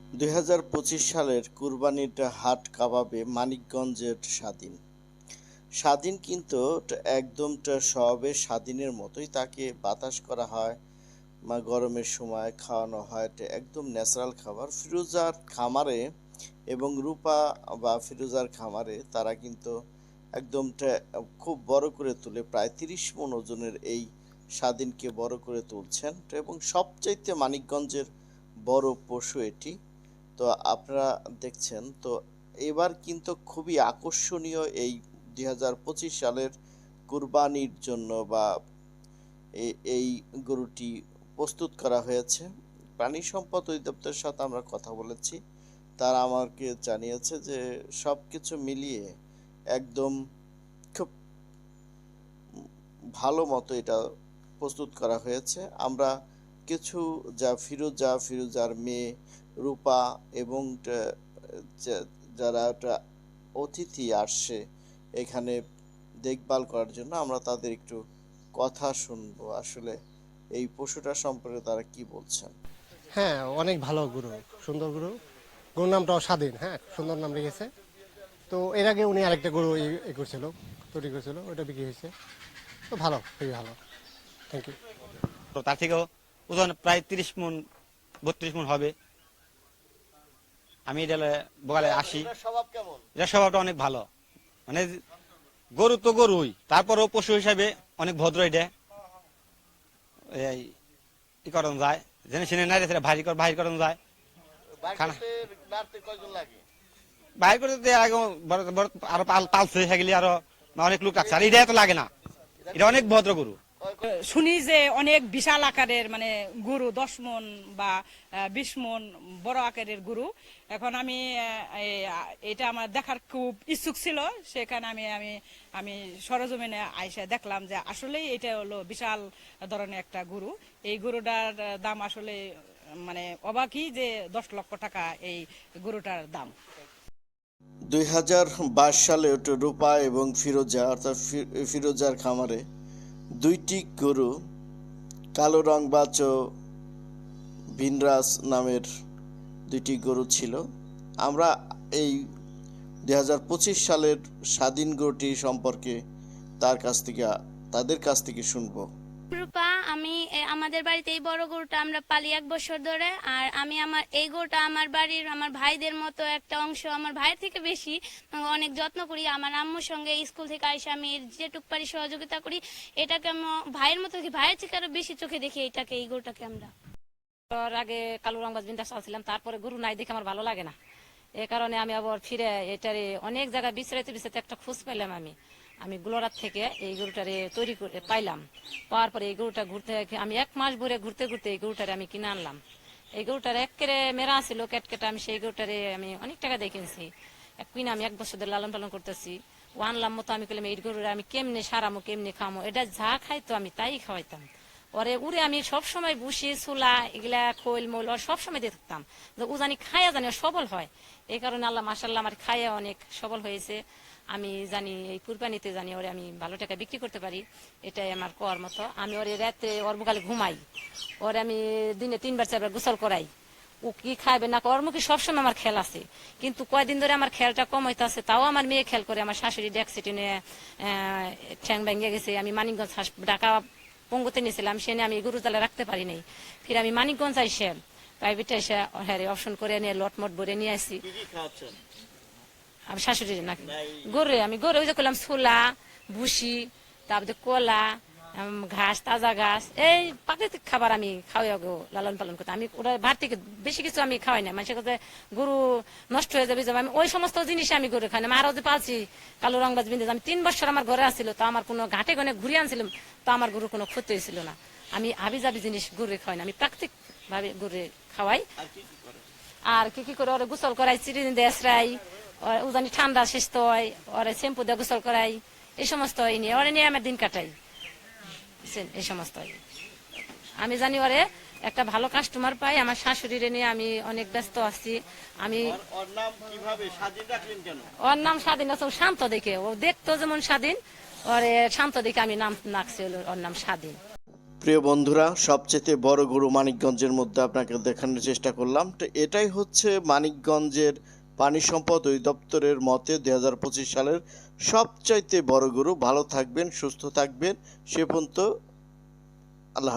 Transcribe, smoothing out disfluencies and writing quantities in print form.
২০২৫ সালের কুরবানির হাট কাবাবে মানিকগঞ্জের স্বাধীন। স্বাধীন কিন্তু একদম সবে স্বাধীনের মতোই তাকে বাতাস করা হয়, গরমের সময় খাওয়ানো হয় একদম ন্যাচারাল খাবার। ফিরোজার খামারে এবং রূপা বা ফিরোজার খামারে তারা কিন্তু একদম খুব বড় করে তুলে, প্রায় ৩০ মণ ওজনের এই স্বাধীনকে বড় করে তুলছেন এবং সবচাইতে মানিকগঞ্জের বড় পশু এটি। তো আপনারা দেখছেন তো এবার কিন্তু খুবই আকর্ষণীয় এই ২০২৫ সালের কুরবানির জন্য বা এই গরুটি প্রস্তুত করা হয়েছে। প্রাণী সম্পদ অধিদপ্তরের সাথে আমরা কথা বলেছি, তারা আমাকে জানিয়েছে যে সব কিছু মিলিয়ে একদম খুব ভালো মতো এটা প্রস্তুত করা হয়েছে। আমরা কিছু ফিরোজার মেয়ে রূপা এবং যারা অতিথি আসছে এখানে দেখভাল করার জন্য, আমরা তাদের একটু কথা শুনবো আসলে এই পশুটা সম্পর্কে তারা কি বলছেন। হ্যাঁ, অনেক ভালো গুরু, সুন্দর গুরু। গরুর নামটাও স্বাধীন, হ্যাঁ, সুন্দর নাম রেখেছে। তো এর আগে উনি আরেকটা গরু করছিল, তৈরি করছিল, ওইটা বিক্রি হয়েছে। তো ভালো, খুবই ভালো। Thank you. তো তার থেকেও ওজন প্রায় 30 মণ 32 মণ হবে। আমি এটা বগালে আসি। এটা স্বভাবটা অনেক ভালো, মানে গরু তো গরুই, তারপরেও পশু হিসাবে অনেক ভদ্র। এটা এই ই করানো যায়, জেনে শুনে নাইরে বাহির করানো যায়। বাহির করতে আগে আরো পালছে সেগুলি, আরো অনেক লোক রাখছে, আর এটা তো লাগে না। এটা অনেক ভদ্র গরু। শুনি যে অনেক বিশাল আকারের মানে গরু, 10 মণ বা 20 মণ বড় আকারের গরু। এখন আমি এটা আমার দেখার খুব ইচ্ছুক ছিল, সেখানে আমি আমি আমি সরজমিনে আইসা দেখলাম যে আসলেই এটা হলো বিশাল ধরনের একটা গরু। এই গরুটার দাম আসলে মানে অবাকই যে 10 লক্ষ টাকা এই গরুটার দাম। ২০২২ সালে রূপা এবং ফিরোজা অর্থাৎ ফিরোজার খামারে দুইটি গরু, কালো রংবাজ ও ভিনরাজ নামের দুইটি গরু ছিল। আমরা এই ২০২৫ সালের স্বাধীন গরুটি সম্পর্কে তাদের কাছ থেকে শুনবো। রূপা, আমি আমাদের বাড়িতে এই বড় গরুটা আমরা পালি 1 বছর ধরে। আর আমি এই গরুটা আমার বাড়ির আমার ভাইদের মতো একটা অংশ, আমার ভাইয়ের থেকে বেশি অনেক যত্ন করি। আমার আম্মুর সঙ্গে স্কুল থেকে আইসা আমি যেটুক পারি সহযোগিতা করি। এটাকে আমি ভাইয়ের মতো, কি ভাইয়ের থেকে আরো বেশি চোখে দেখি এই গরুটাকে আমরা। আগে কালো রংবাজ বিন্দাস চালছিলাম, তারপরে গরু নাই দেখে আমার ভালো লাগে না। এ কারণে আমি আবার ফিরে এটারে অনেক জায়গায় বিচরাইতে একটা খোঁজ পাইলাম। আমি গুলোরাত থেকে এই গরুটারে তৈরি করে পাইলাম। পাওয়ার পরে এই গরুটা আমি 1 মাস ভরে ঘুরতে ঘুরতে এই গরুটারে আমি কিনে আনলাম। এই গরুটার একেবারে মেরা ছিল কেটকেটা। আমি সেই গরুটারে আমি অনেক টাকা দিয়ে কিনছি, কিনে আমি 1 বছর ধরে লালন পালন করতেছি। ও আনলাম মতো আমি বললাম এই গরুটা আমি কেমনে সারামো, কেমনে খামো, এটা যা খাইতো আমি তাই খাওয়াইতাম। ওরে উড়ে আমি সবসময় বুসি চুলা এগুলা খোল মোল ওর সবসময় দিয়ে থাকতাম, ও জানি খাইয়া জানি সবল হয়। এই কারণে আল্লাহ মাশাআল্লাহ আমার খাইয়া অনেক সবল হয়েছে। আমি জানি এই কুরবানিতে জানি ওরে আমি ভালো টাকা বিক্রি করতে পারি, এটাই আমার কোয়ার মতো। আমি ওরে রাতে ওর বুকালে ঘুমাই, ওরে আমি দিনে 3 বার 4 বার গোসল করাই। ও কি খাইবে না ওর মুখে সবসময় আমার খেয়াল আছে, কিন্তু কয়দিন ধরে আমার খেয়ালটা কম হইতেছে। তাও আমার মেয়ে খেয়াল করে। আমার শাশুড়ি ডেক্সিটি নিয়ে ঠ্যাং ভেঙে গেছে। আমি মানিকগঞ্জ ঢাকা পঙ্গুতে নিয়েছিলাম, সেনে আমি গরু তালে রাখতে পারি নাই। ফির আমি মানিকগঞ্জ আইসে প্রাইভেটে এসে হ্যাঁ অপশন করে নিয়ে লটমট ভরে নিয়ে আসি। আমি শাশুড়ির নাকি আমি গরু ওই যে করলাম ছোলা ভুসি, তারপরে কলা, ঘাস, তাজা ঘাস, এই প্রাকৃতিক খাবার আমি খাওয়াই লালন পালন করতে। আমি ওরা ভাত থেকে বেশি কিছু আমি খাওয়াই না। মানুষের কাছে গরু নষ্ট হয়ে যাবে, আমি ওই সমস্ত জিনিস আমি গরু খাই না। আরো যে পালছি কালো রংবাজ বিন্দেজ, আমি 3 বছর আমার ঘরে আসছিল, তো আমার কোনো ঘাটে গনে ঘুরে আনছিলাম, তো আমার গরু কোনো ক্ষতি হয়েছিল না। আমি হাবি জাবি জিনিস গরু খাওয়াই না, আমি প্রাকৃতিক ভাবে গরু খাওয়াই। আর কি করে ওরা গোসল করাই, চিড়িনি দিয়ে আশ্রাই, উজানি ঠান্ডা সুস্থ হয়, ওরা শ্যাম্পু দিয়ে গোসল করাই, এই সমস্ত নিয়ে ওরা নিয়ে আমার দিন কাটাই। এই সমস্ত আমি জানি ওরে একটা ভালো কাস্টমার পাই। আমার শাশুড়ির নিয়ে আমি অনেক ব্যস্ত আছি। আমি ওর নাম স্বাধীন আছে, শান্ত দেখে, ও দেখতো যেমন স্বাধীন, ওরে শান্ত দেখে আমি নাম রাখছি ওর নাম স্বাধীন। প্রিয় বন্ধুরা, সবচেয়ে বড় গরু মানিকগঞ্জের মধ্যে আপনাকে দেখানোর চেষ্টা করলাম। তো এটাই হচ্ছে মানিকগঞ্জের পানি সম্পদ অধিদপ্তরের মতে 2025 সালের সবচাইতে বড় গরু। ভালো থাকবেন, সুস্থ থাকবেন, সে পর্যন্ত আল্লাহ হাফেজ।